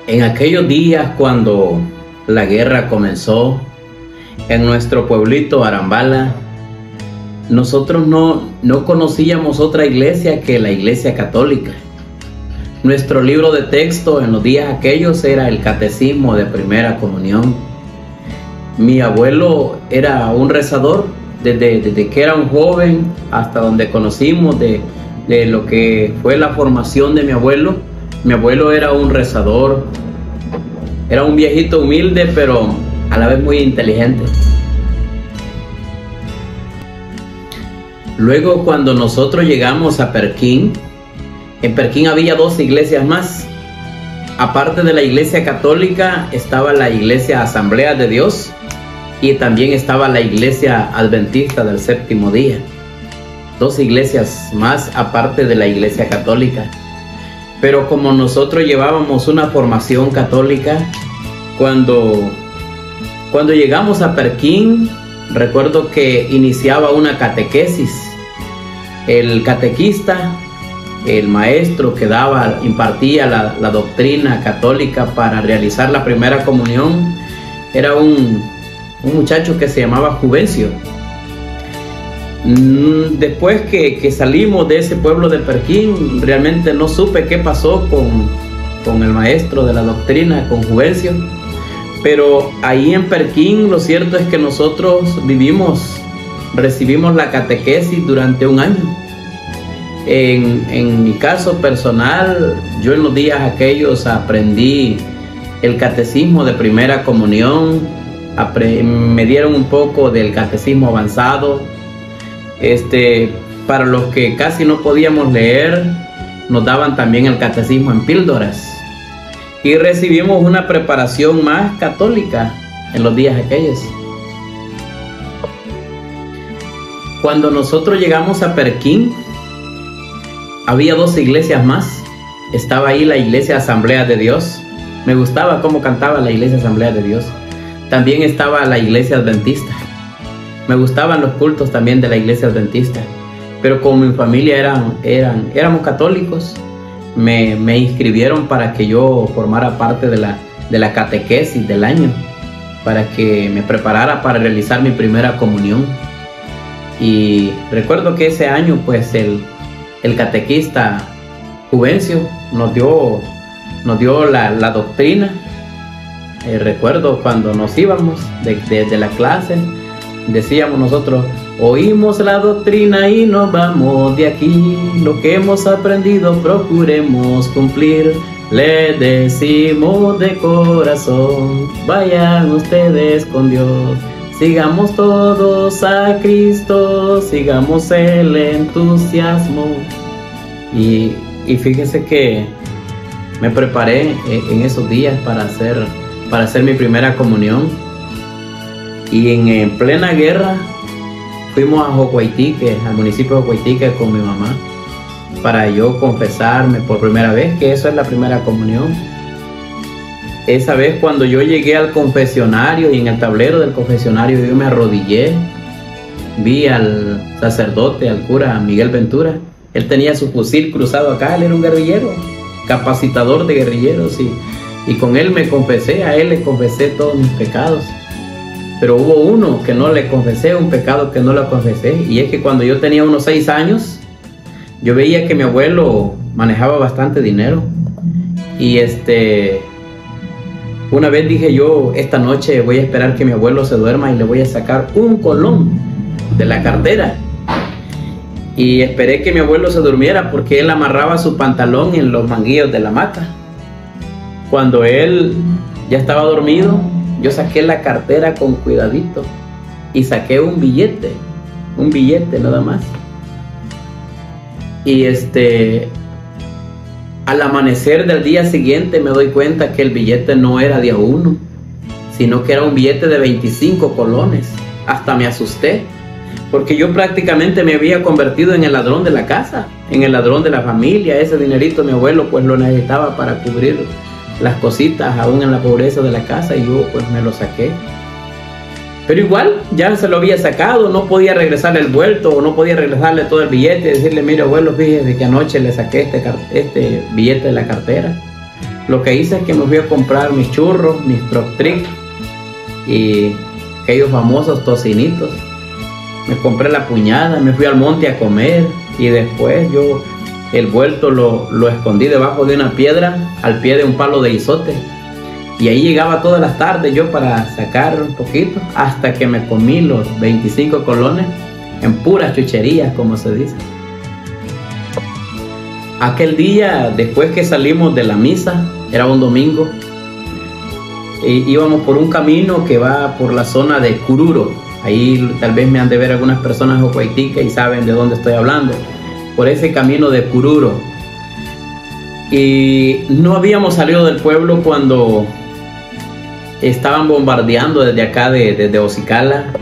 En aquellos días cuando la guerra comenzó en nuestro pueblito Arambala, nosotros no conocíamos otra iglesia que la Iglesia Católica. Nuestro libro de texto en los días aquellos era el Catecismo de Primera Comunión. Mi abuelo era un rezador desde que era un joven hasta donde conocimos de lo que fue la formación de mi abuelo. Mi abuelo era un rezador, era un viejito humilde, pero a la vez muy inteligente. Luego, cuando nosotros llegamos a Perquín, en Perquín había dos iglesias más. Aparte de la Iglesia Católica, estaba la Iglesia Asamblea de Dios y también estaba la Iglesia Adventista del Séptimo Día. Dos iglesias más aparte de la Iglesia Católica. Pero como nosotros llevábamos una formación católica, cuando llegamos a Perquín, recuerdo que iniciaba una catequesis. El catequista, el maestro que impartía la doctrina católica para realizar la primera comunión, era un muchacho que se llamaba Juvencio. Después que salimos de ese pueblo de Perquín, realmente no supe qué pasó con el maestro de la doctrina, con Juvencio. Pero ahí en Perquín lo cierto es que nosotros recibimos la catequesis durante un año. En mi caso personal, yo en los días aquellos aprendí el catecismo de primera comunión, me dieron un poco del catecismo avanzado. Para los que casi no podíamos leer, nos daban también el catecismo en píldoras. Y recibimos una preparación más católica en los días aquellos. Cuando nosotros llegamos a Perquín, había dos iglesias más. Estaba ahí la Iglesia Asamblea de Dios. Me gustaba cómo cantaba la Iglesia Asamblea de Dios. También estaba la Iglesia Adventista. Me gustaban los cultos también de la Iglesia Adventista. Pero como mi familia éramos católicos, me inscribieron para que yo formara parte de la catequesis del año, para que me preparara para realizar mi primera comunión. Y recuerdo que ese año pues el catequista Juvencio nos dio la doctrina. Recuerdo cuando nos íbamos de la clase, decíamos nosotros: oímos la doctrina y nos vamos de aquí, lo que hemos aprendido procuremos cumplir. Le decimos de corazón, vayan ustedes con Dios, sigamos todos a Cristo, sigamos el entusiasmo. Y fíjese que me preparé en esos días para hacer mi primera comunión. Y en plena guerra fuimos a Jocuaitique, al municipio de Jocuaitique con mi mamá, para yo confesarme por primera vez, que eso es la primera comunión. Esa vez cuando yo llegué al confesionario y en el tablero del confesionario yo me arrodillé, vi al sacerdote, al cura Miguel Ventura. Él tenía su fusil cruzado acá, él era un guerrillero, capacitador de guerrilleros, y con él me confesé, a él le confesé todos mis pecados. Pero hubo uno que no le confesé, un pecado que no le confesé, y es que cuando yo tenía unos 6 años, yo veía que mi abuelo manejaba bastante dinero, y una vez dije yo: esta noche voy a esperar que mi abuelo se duerma y le voy a sacar un colón de la cartera. Y esperé que mi abuelo se durmiera porque él amarraba su pantalón en los manguillos de la mata. Cuando él ya estaba dormido, yo saqué la cartera con cuidadito y saqué un billete nada más. Y al amanecer del día siguiente me doy cuenta que el billete no era de a uno, sino que era un billete de 25 colones. Hasta me asusté, porque yo prácticamente me había convertido en el ladrón de la casa, en el ladrón de la familia. Ese dinerito mi abuelo pues lo necesitaba para cubrir las cositas aún en la pobreza de la casa, y yo pues me lo saqué. Pero igual ya se lo había sacado, no podía regresarle el vuelto o no podía regresarle todo el billete y decirle: mire abuelo, fíjese que anoche le saqué este billete de la cartera. lo que hice es que me fui a comprar mis churros, mis Troctric y aquellos famosos tocinitos. Me compré la puñada, me fui al monte a comer y después yo el vuelto lo escondí debajo de una piedra al pie de un palo de izote. Y ahí llegaba todas las tardes yo para sacar un poquito hasta que me comí los 25 colones en puras chucherías, como se dice. Aquel día, después que salimos de la misa, era un domingo, íbamos por un camino que va por la zona de Cururo. Ahí tal vez me han de ver algunas personas de Jocuaitique y saben de dónde estoy hablando. Por ese camino de Cururo. Y no habíamos salido del pueblo cuando estaban bombardeando desde acá, desde Ocicala,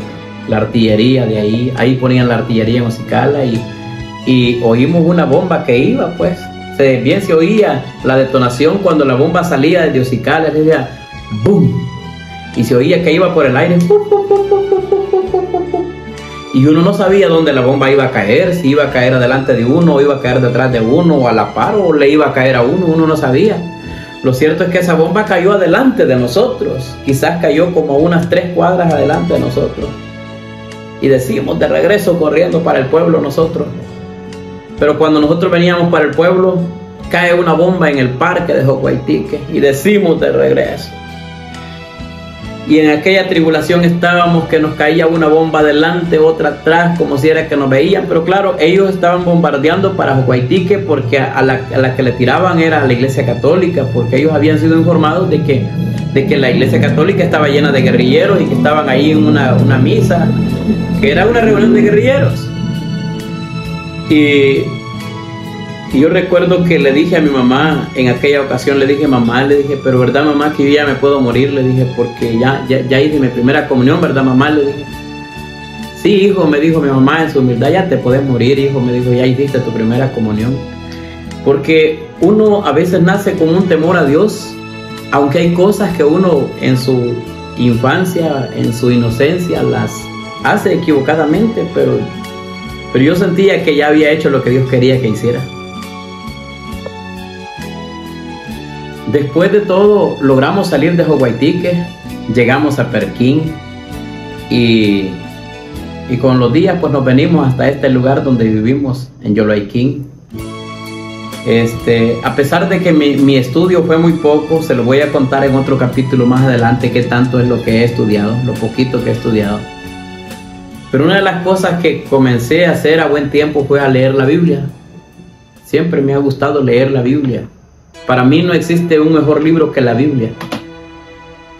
la artillería de ahí. Ahí ponían la artillería en Ocicala y oímos una bomba que iba, pues. Bien se oía la detonación cuando la bomba salía desde Ocicala, decía ¡boom! Y se oía que iba por el aire. ¡Pum, pum, pum, pum, pum, pum, pum, pum, pum! Y uno no sabía dónde la bomba iba a caer, si iba a caer adelante de uno, o iba a caer detrás de uno, o a la par, o le iba a caer a uno no sabía. Lo cierto es que esa bomba cayó adelante de nosotros, quizás cayó como unas 3 cuadras adelante de nosotros. Y decimos de regreso corriendo para el pueblo nosotros. Pero cuando nosotros veníamos para el pueblo, cae una bomba en el parque de Jocuaitique y decimos de regreso. Y en aquella tribulación estábamos que nos caía una bomba adelante, otra atrás, como si era que nos veían. Pero claro, ellos estaban bombardeando para Jocuaitique porque a la que le tiraban era a la Iglesia Católica, porque ellos habían sido informados de que la Iglesia Católica estaba llena de guerrilleros y que estaban ahí en una misa, que era una reunión de guerrilleros. Y yo recuerdo que le dije a mi mamá, en aquella ocasión le dije, mamá, le dije, pero verdad mamá que yo ya me puedo morir, le dije, porque ya hice mi primera comunión, verdad mamá, le dije. Sí, hijo, me dijo mi mamá en su humildad, ya te puedes morir, hijo, me dijo, ya hiciste tu primera comunión. Porque uno a veces nace con un temor a Dios, aunque hay cosas que uno en su infancia, en su inocencia, las hace equivocadamente, pero yo sentía que ya había hecho lo que Dios quería que hiciera. Después de todo, logramos salir de Jocuaitique, llegamos a Perquín y con los días pues nos venimos hasta este lugar donde vivimos, en Yoloaiquín. A pesar de que mi estudio fue muy poco, se lo voy a contar en otro capítulo más adelante qué tanto es lo que he estudiado, lo poquito que he estudiado. Pero una de las cosas que comencé a hacer a buen tiempo fue a leer la Biblia. Siempre me ha gustado leer la Biblia. Para mí no existe un mejor libro que la Biblia.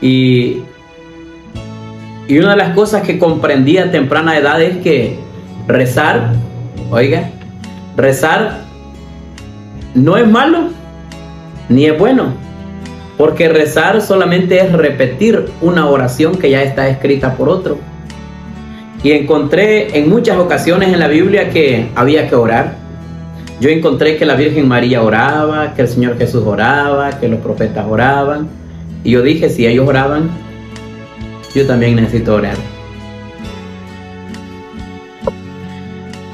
Y una de las cosas que comprendí a temprana edad es que rezar, oiga, rezar no es malo ni es bueno. Porque rezar solamente es repetir una oración que ya está escrita por otro. Y encontré en muchas ocasiones en la Biblia que había que orar. Yo encontré que la Virgen María oraba, que el Señor Jesús oraba, que los profetas oraban. Y yo dije, si ellos oraban, yo también necesito orar.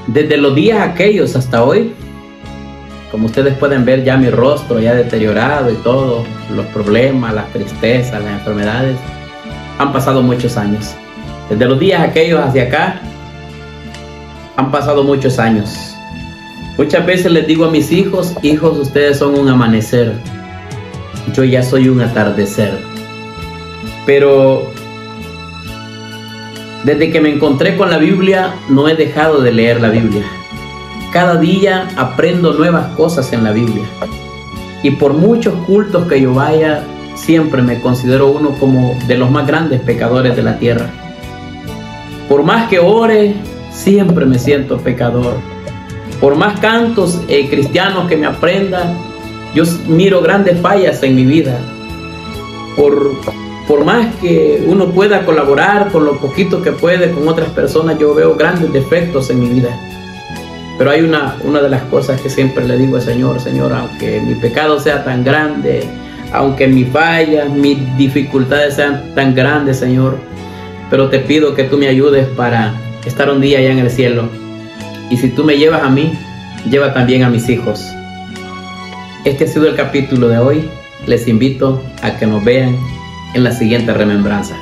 Desde los días aquellos hasta hoy, como ustedes pueden ver ya mi rostro ya deteriorado y todo, los problemas, las tristezas, las enfermedades, han pasado muchos años. Desde los días aquellos hacia acá, han pasado muchos años. Muchas veces les digo a mis hijos, hijos, ustedes son un amanecer. Yo ya soy un atardecer. Pero desde que me encontré con la Biblia, no he dejado de leer la Biblia. Cada día aprendo nuevas cosas en la Biblia. Y por muchos cultos que yo vaya, siempre me considero uno como de los más grandes pecadores de la tierra. Por más que ore, siempre me siento pecador. Por más cantos cristianos que me aprenda, yo miro grandes fallas en mi vida. Por más que uno pueda colaborar con lo poquito que puede con otras personas, yo veo grandes defectos en mi vida. Pero hay una de las cosas que siempre le digo al Señor, Señor, aunque mi pecado sea tan grande, aunque mis fallas, mis dificultades sean tan grandes, Señor, pero te pido que tú me ayudes para estar un día allá en el cielo. Y si tú me llevas a mí, lleva también a mis hijos. Este ha sido el capítulo de hoy. les invito a que nos vean en la siguiente remembranza.